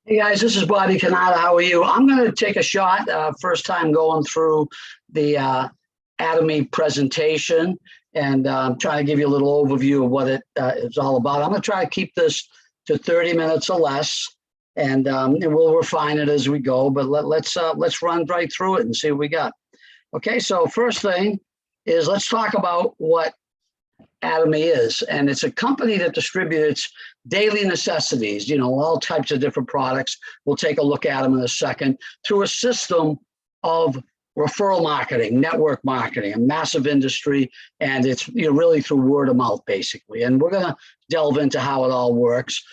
Hey guys, this is Bobby Canada. How are you? I'm going to take a shot. First time going through the atomy presentation, and try to give you a little overview of what it is all about. I'm going to try to keep this to 30 minutes or less, and we'll refine it as we go. But let's run right through it and see what we got. Okay, so first thing is let's talk about what Atomy is, and it's a company that distributes daily necessities, all types of different products. We'll take a look at them in a second through a system of referral marketing, network marketing, a massive industry, and it's really through word of mouth, basically. And we're going to delve into how it all works.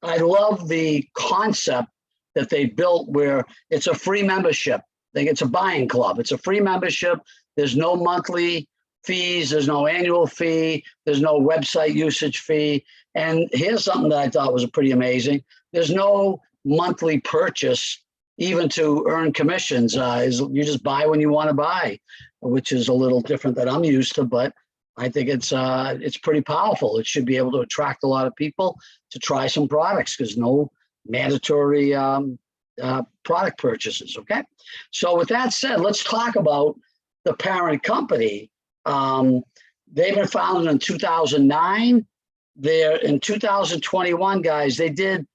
I love the concept that they built where it's a free membership. I think it's a buying club. It's a free membership. There's no monthly fees, there's no annual fee, there's no website usage fee. And here's something that I thought was pretty amazing. There's no monthly purchase, even to earn commissions. You just buy when you want to buy, which is a little different than I'm used to, but I think it's pretty powerful. It should be able to attract a lot of people to try some products because no mandatory product purchases, okay? So with that said, let's talk about the parent company. They've been founded in 2009. They're in 2021, guys, they did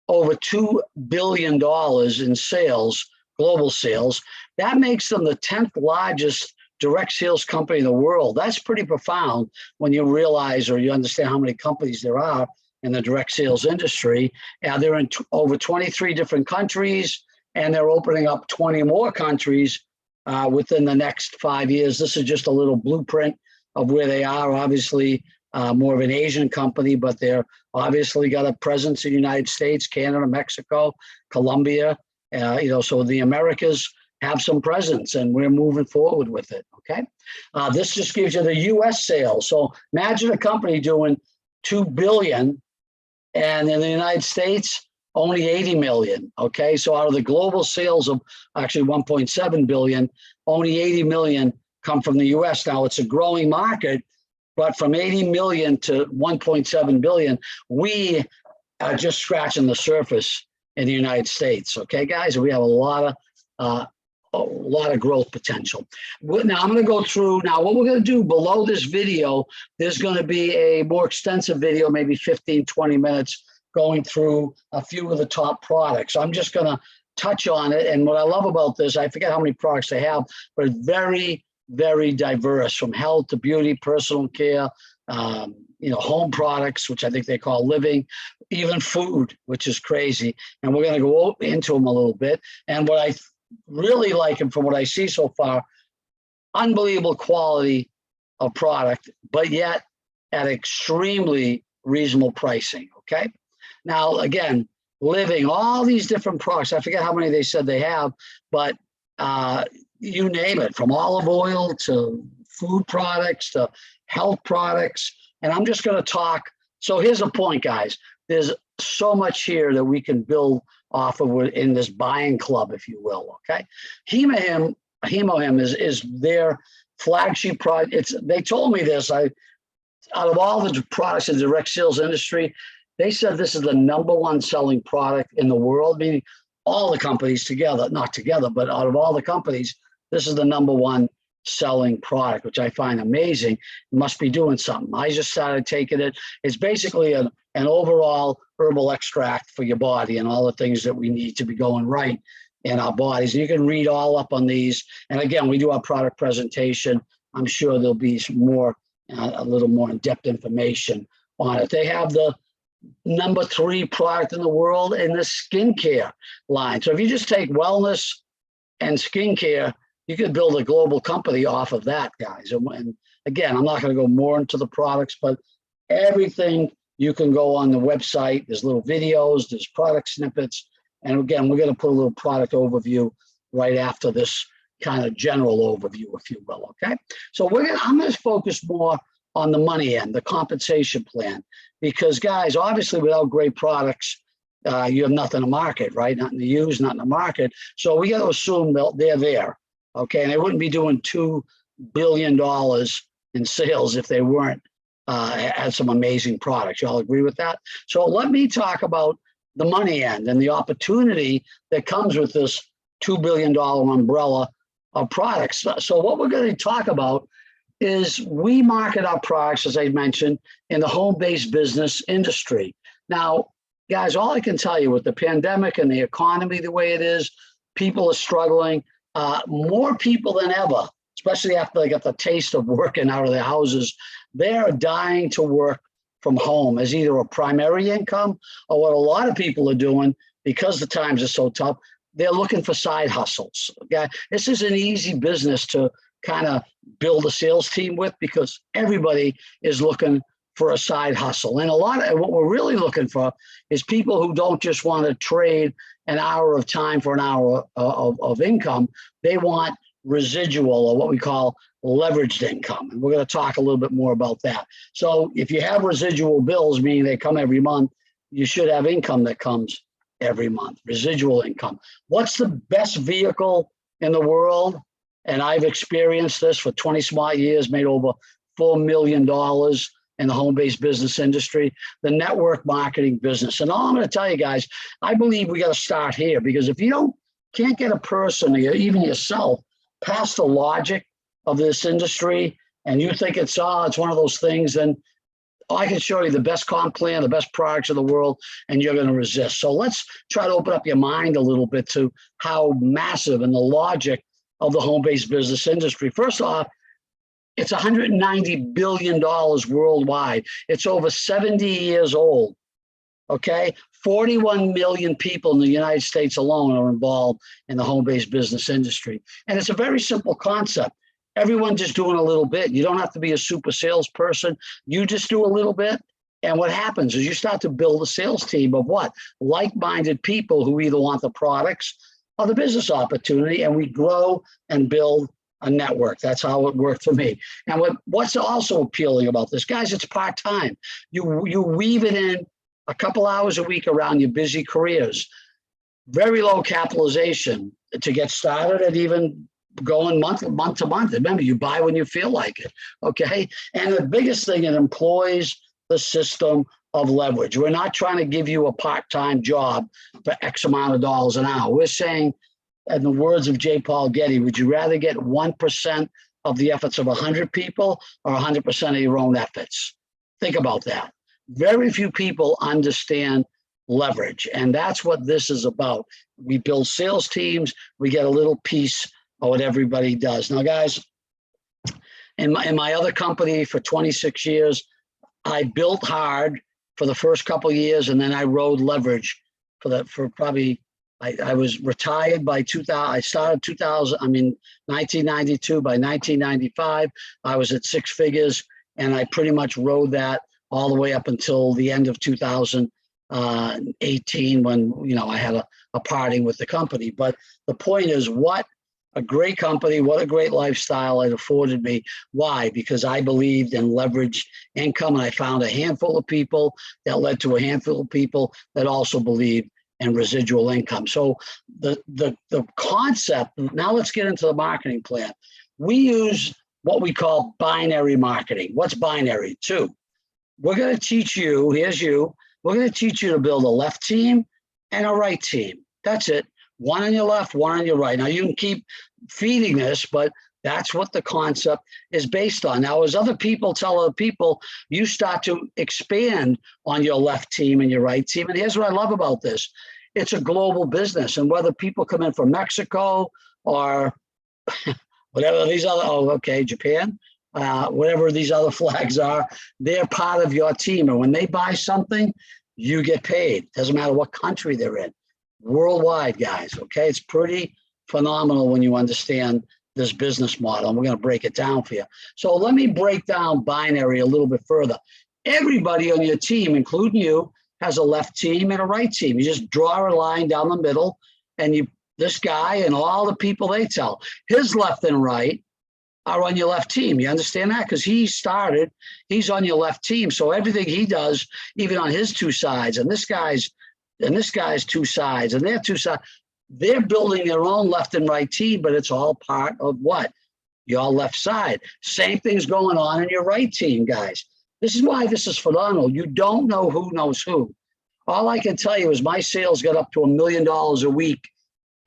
over $2 billion in sales, global sales. That makes them the 10th largest direct sales company in the world. That's pretty profound when you realize or you understand how many companies there are in the direct sales industry. They're in over 23 different countries, and they're opening up 20 more countries within the next 5 years. This is just a little blueprint of where they are. Obviously, more of an Asian company, but they're obviously got a presence in the United States, Canada, Mexico, Colombia. So the Americas have some presence, and we're moving forward with it. Okay, this just gives you the U.S. sales. So imagine a company doing $2 billion, and in the United States, only 80 million. Okay, so out of the global sales of actually 1.7 billion, only 80 million come from the US. Now it's a growing market, but from 80 million to 1.7 billion, we are just scratching the surface in the United States. Okay, guys, we have a lot of growth potential. Now I'm going to go through. Now what we're going to do below this video, there's going to be a more extensive video, maybe 15, 20 minutes, going through a few of the top products. I'm just going to touch on it. And what I love about this, I forget how many products they have, but it's very, very diverse, from health to beauty, personal care, home products, which I think they call living, even food, which is crazy. And we're going to go into them a little bit. And what I really like, and from what I see so far, unbelievable quality of product, but yet at extremely reasonable pricing, okay? Now, again, living, all these different products, I forget how many they said they have, but you name it, from olive oil to food products to health products. And I'm just going to talk. So here's a point, guys. There's so much here that we can build off of in this buying club, if you will, okay? Hemohim is their flagship product. They told me this. Out of all the products in the direct sales industry, they said this is the #1 selling product in the world, meaning all the companies together, not together, but out of all the companies, this is the #1 selling product, which I find amazing. It must be doing something. I just started taking it. It's basically an overall herbal extract for your body and all the things that we need to be going right in our bodies. And you can read all up on these. And again, we do our product presentation. I'm sure there'll be some more, a little more in-depth information on it. They have the #3 product in the world in the skincare line. So if you just take wellness and skincare, you could build a global company off of that, guys. And again, I'm not going to go more into the products, but everything, you can go on the website. There's little videos, there's product snippets. And again, we're going to put a little product overview right after this kind of general overview, if you will, okay? So I'm going to focus more on the money end, the compensation plan, because guys, obviously without great products, you have nothing to market, right? Nothing to use, nothing to market. So we got to assume they're there, okay? And they wouldn't be doing $2 billion in sales if they weren't had some amazing products. Y'all agree with that? So let me talk about the money end and the opportunity that comes with this $2 billion umbrella of products. So what we're going to talk about is we market our products, as I mentioned, in the home-based business industry. Now, guys, all I can tell you with the pandemic and the economy the way it is, people are struggling. More people than ever, especially after they got the taste of working out of their houses, they're dying to work from home as either a primary income or what a lot of people are doing because the times are so tough, they're looking for side hustles. Okay, this is an easy business to kind of build a sales team with because everybody is looking for a side hustle. And a lot of what we're really looking for is people who don't just want to trade an hour of time for an hour of income. They want residual, or what we call leveraged income. And we're going to talk a little bit more about that. So if you have residual bills, meaning they come every month, you should have income that comes every month, residual income. What's the best vehicle in the world? And I've experienced this for 20 smart years, made over $4 million in the home-based business industry, the network marketing business. And all I'm going to tell you guys, I believe we got to start here, because if you can't get a person, or even yourself, past the logic of this industry, and you think it's one of those things, then I can show you the best comp plan, the best products in the world, and you're going to resist. So let's try to open up your mind a little bit to how massive and the logic of the home-based business industry. First off, it's $190 billion worldwide. It's over 70 years old, okay? 41 million people in the United States alone are involved in the home-based business industry. And it's a very simple concept. Everyone just doing a little bit. You don't have to be a super salesperson. You just do a little bit. And what happens is you start to build a sales team of what? Like-minded people who either want the products or the business opportunity, and we grow and build a network. That's how it worked for me. And what's also appealing about this, guys, it's part-time. You weave it in a couple hours a week around your busy careers. Very low capitalization to get started, and even going month to month. Remember, you buy when you feel like it, okay? And the biggest thing, it employs the system of leverage. We're not trying to give you a part-time job for X amount of dollars an hour. We're saying, in the words of J. Paul Getty, would you rather get 1% of the efforts of 100 people or 100% of your own efforts? Think about that. Very few people understand leverage, and that's what this is about. We build sales teams, we get a little piece of what everybody does. Now, guys, in my other company for 26 years, I built hard for the first couple of years, and then I rode leverage for probably, I was retired by 2000. I started 1992. By 1995, I was at six figures, and I pretty much rode that all the way up until the end of 2018, when I had a parting with the company. But the point is, what a great company, what a great lifestyle it afforded me. Why? Because I believed in leveraged income, and I found a handful of people that led to a handful of people that also believed in residual income. So the concept, now let's get into the marketing plan. We use what we call binary marketing. What's binary? Two. We're going to teach you, we're going to teach you to build a left team and a right team. That's it. One on your left, one on your right. Now, you can keep feeding this, but that's what the concept is based on. Now, as other people tell other people, you start to expand on your left team and your right team. And here's what I love about this. It's a global business. And whether people come in from Mexico or whatever these other, Japan, whatever these other flags are, they're part of your team. And when they buy something, you get paid. Doesn't matter what country they're in. Worldwide, guys, okay? It's pretty phenomenal when you understand this business model, and we're going to break it down for you. So let me break down binary a little bit further. Everybody on your team, including you, has a left team and a right team. You just draw a line down the middle, and this guy and all the people they tell, his left and right are on your left team. You understand that? Because he's on your left team. So everything he does, even on his two sides, and this guy's two sides, and their two sides, they're building their own left and right team, but it's all part of what? Your left side. Same thing's going on in your right team, guys. This is why this is phenomenal. You don't know who knows who. All I can tell you is my sales got up to $1 million a week,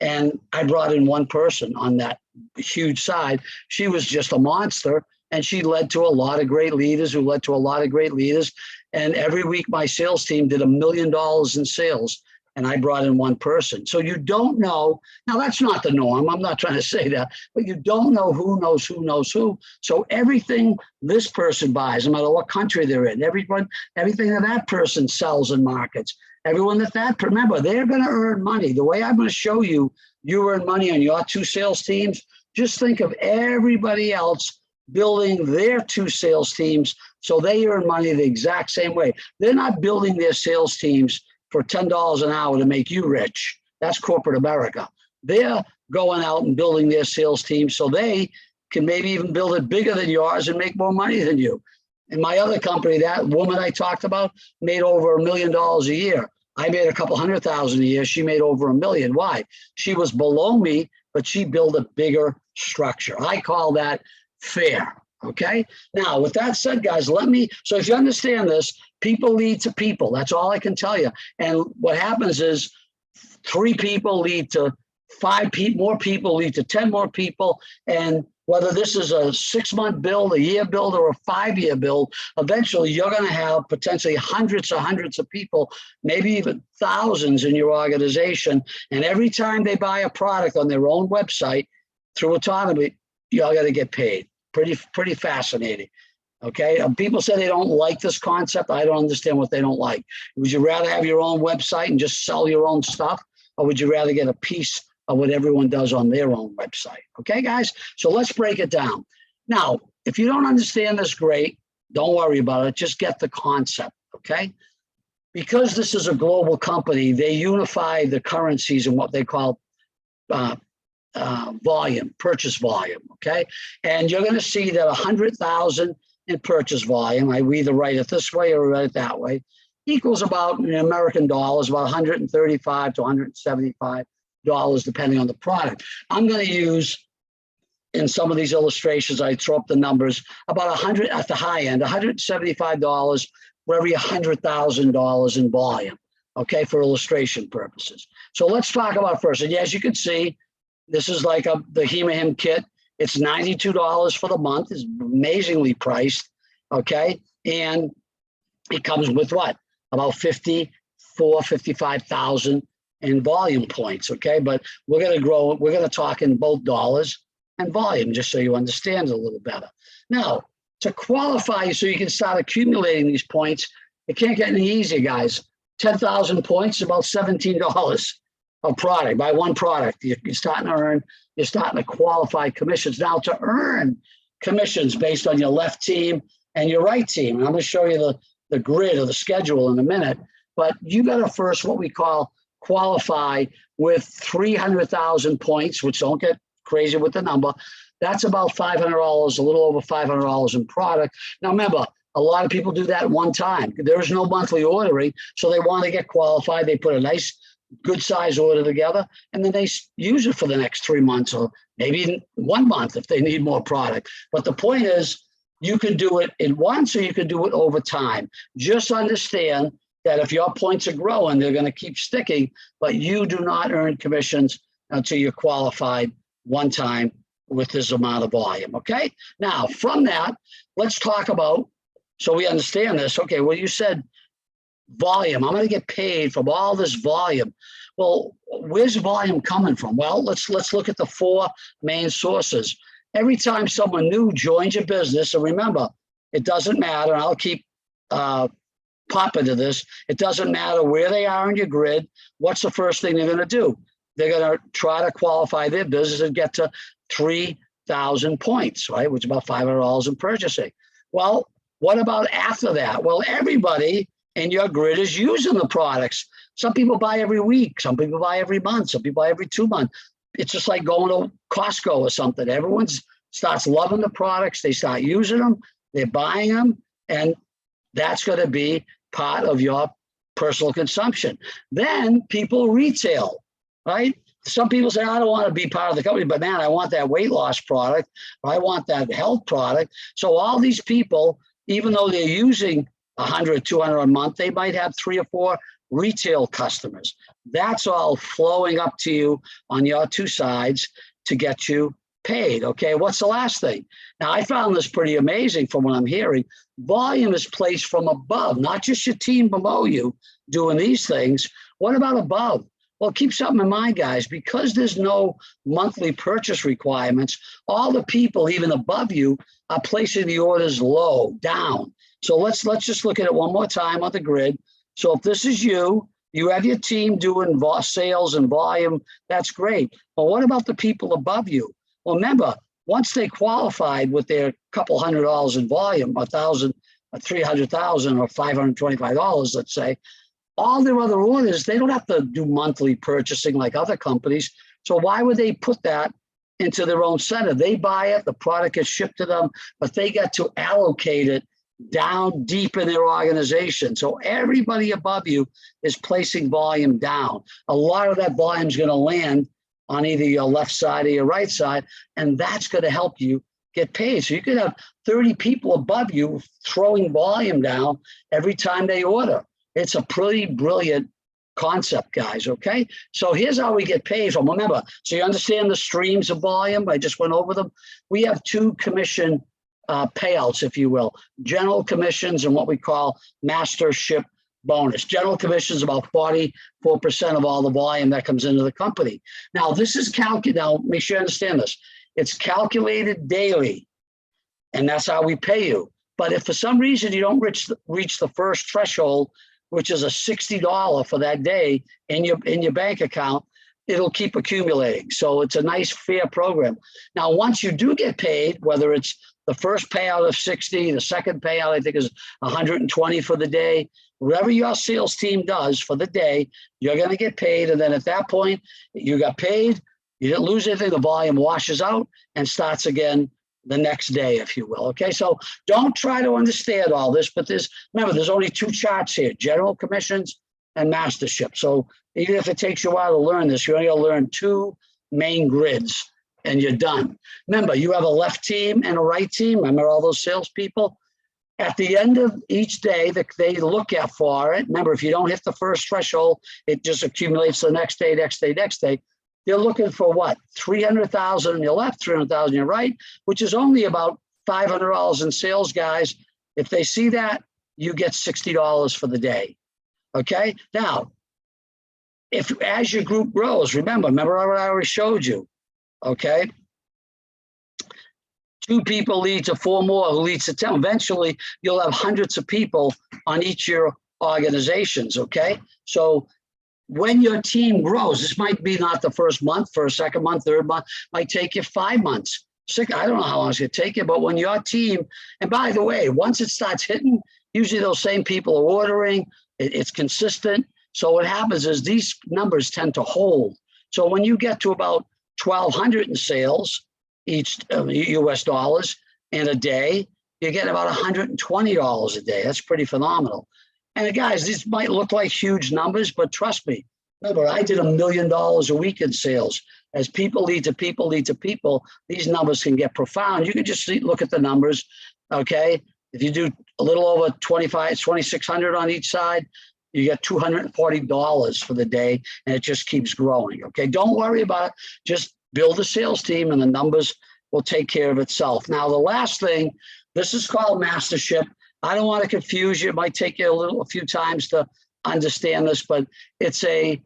and I brought in one person on that huge side. She was just a monster, and she led to a lot of great leaders who led to a lot of great leaders. And every week my sales team did $1 million in sales, and I brought in one person. So you don't know. Now, that's not the norm. I'm not trying to say that, but you don't know who knows who knows who. So everything this person buys, no matter what country they're in, everything that person sells and markets, everyone remember, they're going to earn money. The way I'm going to show you, you earn money on your two sales teams. Just think of everybody else building their two sales teams so they earn money the exact same way. They're not building their sales teams for $10 an hour to make you rich. That's corporate America. They're going out and building their sales team so they can maybe even build it bigger than yours and make more money than you. In my other company, that woman I talked about made over $1 million a year. I made a couple $100,000 a year. She made over $1 million. Why? She was below me, but she built a bigger structure. I call that fair. Okay. Now, with that said, guys, so if you understand this, people lead to people. That's all I can tell you. And what happens is 3 people lead to 5 people, more people lead to 10 more people. And whether this is a 6-month build, a year build, or a 5-year build, eventually you're going to have potentially hundreds of people, maybe even thousands in your organization. And every time they buy a product on their own website through Atomy, you're going to get paid. Pretty fascinating. Okay. People say they don't like this concept. I don't understand what they don't like. Would you rather have your own website and just sell your own stuff? Or would you rather get a piece of what everyone does on their own website? Okay, guys. So let's break it down. Now, if you don't understand this, great. Don't worry about it. Just get the concept. Okay. Because this is a global company, they unify the currencies in what they call volume, purchase volume, okay? And you're going to see that 100,000 in purchase volume, I either write it this way or write it that way, equals about, in American dollars, about $135 to $175, depending on the product. I'm going to use, in some of these illustrations, I throw up the numbers, about 100 at the high end, $175 for every $100,000 in volume, okay, for illustration purposes. So let's talk about first. And as you can see, this is like the Hema kit. It's $92 for the month. It's amazingly priced, okay? And it comes with what? About 55,000 in volume points, okay? But we're going to grow, we're going to talk in both dollars and volume, just so you understand it a little better. Now, to qualify so you can start accumulating these points, it can't get any easier, guys. 10,000 points is about $17 a product. Buy one product, you're starting to earn, you're starting to qualify commissions. Now, to earn commissions based on your left team and your right team, and I'm going to show you the grid or the schedule in a minute, but you got to first what we call qualify with 300,000 points, which don't get crazy with the number. That's about $500, a little over $500 in product. Now, remember, a lot of people do that at one time. There is no monthly ordering, so they want to get qualified. They put a nice, good size order together, and then they use it for the next 3 months or maybe 1 month if they need more product. But the point is, you can do it in once or you can do it over time. Just understand that if your points are growing, they're going to keep sticking, but you do not earn commissions until you're qualified one time with this amount of volume, okay? Now, from that, let's talk about, so we understand this, okay, well, you said volume. I'm going to get paid from all this volume. Well, where's volume coming from? Well, let's look at the 4 main sources. Every time someone new joins your business, and remember, it doesn't matter, and I'll keep popping to this, it doesn't matter where they are in your grid, what's the first thing they're going to do? They're going to try to qualify their business and get to 3,000 points, right, which is about $500 in purchasing. Well, what about after that? Well, everybody in your grid is using the products. Some people buy every week. Some people buy every month. Some people buy every 2 months. It's just like going to Costco or something. Everyone starts loving the products. They start using them. They're buying them. And that's going to be part of your personal consumption. Then people retail, right? Some people say, I don't want to be part of the company, but man, I want that weight loss product. Or I want that health product. So all these people, even though they're using 100, 200 a month, they might have 3 or 4 retail customers. That's all flowing up to you on your two sides to get you paid. Okay, what's the last thing? Now, I found this pretty amazing from what I'm hearing. Volume is placed from above, not just your team below you doing these things. What about above? Well, keep something in mind, guys, because there's no monthly purchase requirements, all the people even above you are placing the orders low, down. So let's just look at it one more time on the grid. So if this is you, you have your team doing sales and volume, that's great. But what about the people above you? Well, remember, once they qualified with their couple $100 in volume, 1,000, 300,000 or $525, let's say, all their other orders, they don't have to do monthly purchasing like other companies. So why would they put that into their own center? They buy it, the product gets shipped to them, but they get to allocate it down deep in their organization. So everybody above you is placing volume down. A lot of that volume is going to land on either your left side or your right side, and that's going to help you get paid. So you could have 30 people above you throwing volume down every time they order. It's a pretty brilliant concept, guys, okay? So here's how we get paid from. Remember, so you understand the streams of volume? I just went over them. We have two commission payouts, if you will, general commissions and what we call mastership bonus. General commission is about 44% of all the volume that comes into the company. Now, this is calculated. Now, make sure you understand this. It's calculated daily, and that's how we pay you. But if for some reason you don't reach the first threshold, which is a $60 for that day in your bank account, it'll keep accumulating. So it's a nice, fair program. Now, once you do get paid, whether it's the first payout of 60, the second payout, I think, is 120 for the day, whatever your sales team does for the day, you're going to get paid. And then at that point, you got paid, you didn't lose anything, the volume washes out and starts again the next day, if you will. Okay, so don't try to understand all this, but remember, there's only two charts here, general commissions and mastership. So even if it takes you a while to learn this, you're only going to learn two main grids and you're done. Remember, you have a left team and a right team. Remember all those salespeople? At the end of each day that they look at for it, remember, if you don't hit the first threshold, it just accumulates the next day, next day, next day. They're looking for what? 300,000 on your left, 300,000 on your right, which is only about $500 in sales, guys. If they see that, you get $60 for the day. Okay. Now, as your group grows, remember what I already showed you. Okay. 2 people lead to 4 more, who leads to 10. Eventually, you'll have hundreds of people on each of your organizations. Okay. So when your team grows, this might be not the first month, first, second month, third month, might take you 5 months, 6, I don't know how long it's going to take you, but when your team, and by the way, once it starts hitting, usually those same people are ordering, it's consistent. So what happens is these numbers tend to hold. So when you get to about 1,200 in sales, each US dollars in a day, you get about $120 a day. That's pretty phenomenal. And guys, these might look like huge numbers, but trust me, remember, I did $1 million a week in sales. As people lead to people lead to people, these numbers can get profound. You can just look at the numbers, okay? If you do a little over 2,600 on each side, you get $240 for the day, and it just keeps growing, okay? Don't worry about it. Just build a sales team, and the numbers will take care of itself. Now, the last thing, this is called mastership. I don't want to confuse you. It might take you a few times to understand this, but it's a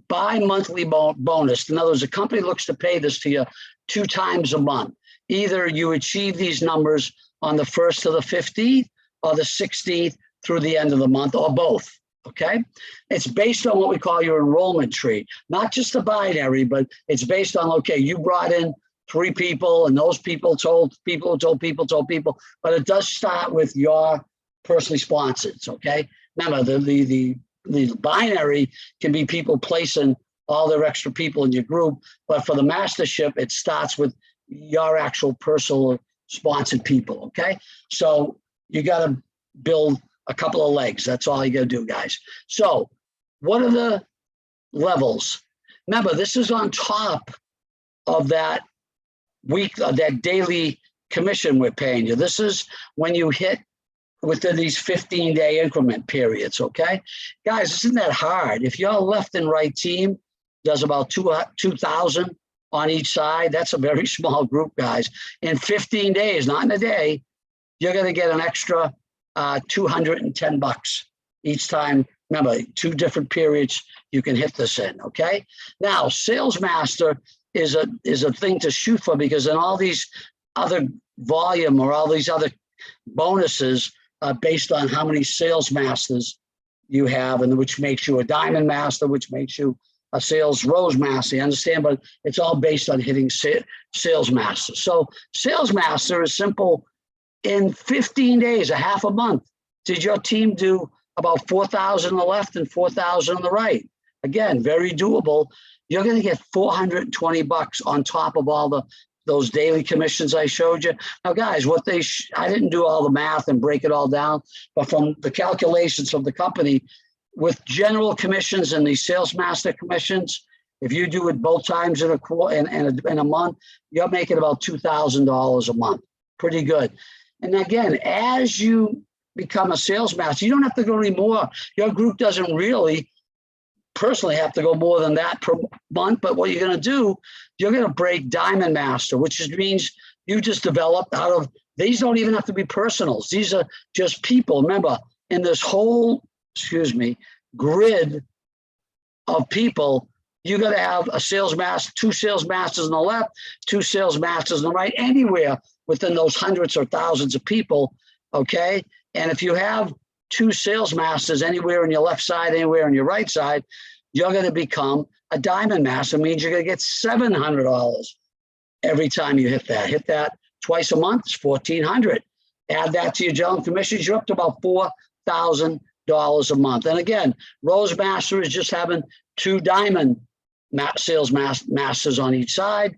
bi-monthly bonus. In other words, a company looks to pay this to you 2 times a month. Either you achieve these numbers on the 1st to the 15th or the 16th through the end of the month, or both, okay? It's based on what we call your enrollment tree, not just a binary, but it's based on, okay, you brought in 3 people, and those people told people, but it does start with your personally sponsored, okay? Remember, the binary can be people placing all their extra people in your group, but for the mastership, it starts with your actual personal sponsored people, okay? So you got to build a couple of legs. That's all you got to do, guys. So what are the levels? Remember, this is on top of that week, that daily commission we're paying you. This is when you hit within these 15-day increment periods, okay? Guys, isn't that hard? If your left and right team does about 2,000 on each side, that's a very small group, guys. In 15 days, not in a day, you're going to get an extra $210 each time. Remember, 2 different periods you can hit this in, okay? Now, Sales Master is a thing to shoot for, because in all these other volume or all these other bonuses based on how many Sales Masters you have, and which makes you a Diamond Master, which makes you a Sales Rose Master, you understand? But it's all based on hitting Sales Master. So Sales Master is simple. In 15 days, a half a month, did your team do about 4,000 on the left and 4,000 on the right? Again, very doable. You're going to get $420 on top of all those daily commissions I showed you. Now, guys, I didn't do all the math and break it all down, but from the calculations of the company, with general commissions and these Sales Master commissions, if you do it both times in a month, you're making about $2,000 a month. Pretty good. And again, as you become a Sales Master, you don't have to go any more. Your group doesn't really personally have to go more than that per month. But what you're going to do, you're going to break Diamond Master, which means you just developed out of, these don't even have to be personals. These are just people. Remember, in this whole, grid of people, you're going to have a Sales Master, 2 Sales Masters on the left, 2 Sales Masters on the right, anywhere within those hundreds or thousands of people, okay? And if you have 2 Sales Masters anywhere on your left side, anywhere on your right side, you're going to become a Diamond Master. It means you're going to get $700 every time you hit that. Hit that twice a month, it's $1,400. Add that to your general commissions, you're up to about $4,000 a month. And again, Rose Master is just having 2 Diamond Sales Masters on each side.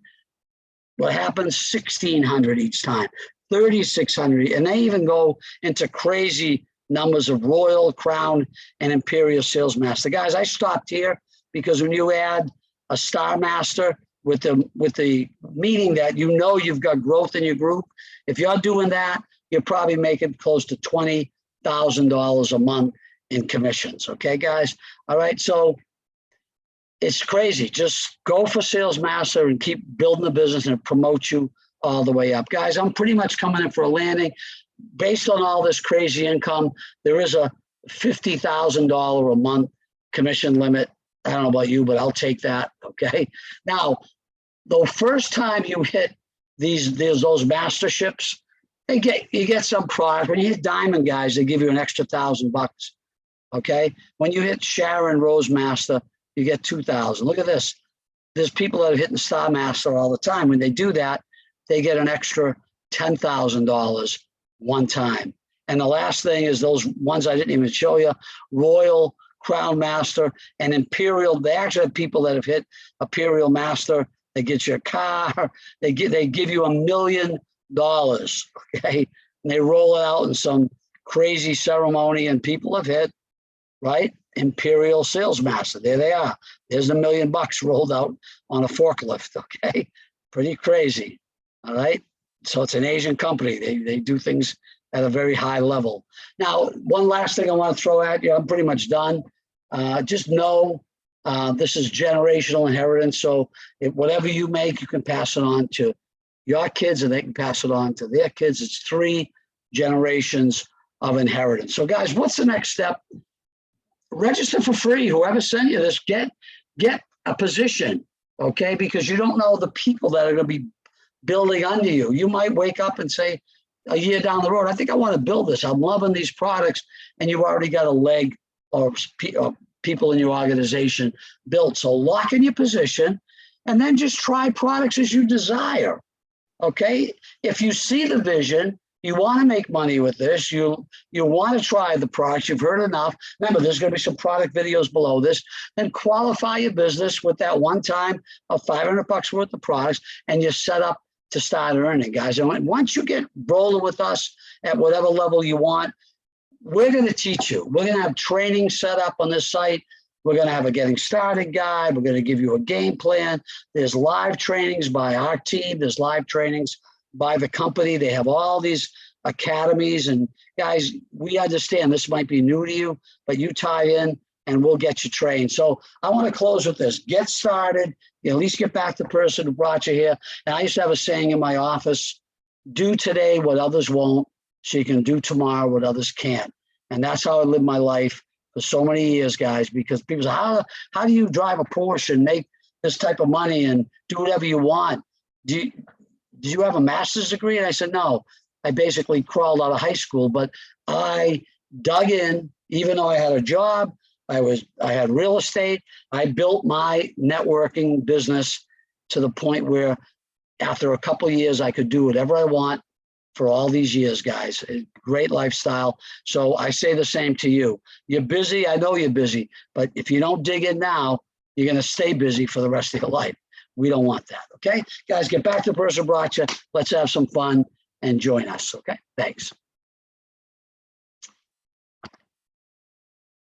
What happens? $1,600 each time, $3,600, and they even go into crazy numbers of Royal, Crown, and Imperial Sales Master. Guys, I stopped here because when you add a Star Master with the meaning that you've got growth in your group, if you're doing that, you're probably making close to $20,000 a month in commissions. Okay, guys. All right, so it's crazy. Just go for Sales Master and keep building the business, and it promotes you all the way up. Guys, I'm pretty much coming in for a landing. Based on all this crazy income, there is a $50,000 a month commission limit. I don't know about you, but I'll take that. Okay. Now, the first time you hit those masterships, you get some product. When you hit Diamond, guys, they give you an extra $1,000. Okay. When you hit Sharon Rose Master, you get 2,000. Look at this. There's people that are hitting Star Master all the time. When they do that, they get an extra $10,000 one time. And the last thing is those ones I didn't even show you, Royal, Crown Master, and Imperial. They actually have people that have hit Imperial Master. They get you a car. They give you $1 million. Okay. And they roll it out in some crazy ceremony, and people have hit, right? Imperial Sales Master. There they are. There's $1 million rolled out on a forklift. Okay. Pretty crazy. All right. So it's an Asian company. They do things at a very high level. Now, one last thing I want to throw at you. I'm pretty much done. Just know this is generational inheritance. So whatever you make, you can pass it on to your kids, and they can pass it on to their kids. It's 3 generations of inheritance. So guys, what's the next step? Register for free. Whoever sent you this, get a position, okay? Because you don't know the people that are going to be building under you. You might wake up and say a year down the road, I think I want to build this. I'm loving these products. And you've already got a leg or people in your organization built. So lock in your position and then just try products as you desire. Okay. If you see the vision, you want to make money with this, you want to try the products, you've heard enough. Remember, there's going to be some product videos below this. Then qualify your business with that one time of $500 worth of products, and you're set up to start earning, guys. And once you get rolling with us at whatever level you want, we're going to teach you. We're going to have training set up on this site. We're going to have a getting started guide. We're going to give you a game plan. There's live trainings by our team. There's live trainings by the company. They have all these academies. And guys, we understand this might be new to you, but you tie in and we'll get you trained. So I want to close with this. Get started. You know, at least get back to the person who brought you here. And I used to have a saying in my office, do today what others won't, so you can do tomorrow what others can't. And that's how I lived my life for so many years, guys, because people say, how do you drive a Porsche and make this type of money and do whatever you want? Did you have a master's degree? And I said, no, I basically crawled out of high school, but I dug in, even though I had a job, I had real estate. I built my networking business to the point where after a couple of years, I could do whatever I want for all these years, guys. Great lifestyle. So I say the same to you. You're busy. I know you're busy, but if you don't dig in now, you're going to stay busy for the rest of your life. We don't want that. Okay, guys, get back to the person who brought you. Let's have some fun and join us. Okay, thanks.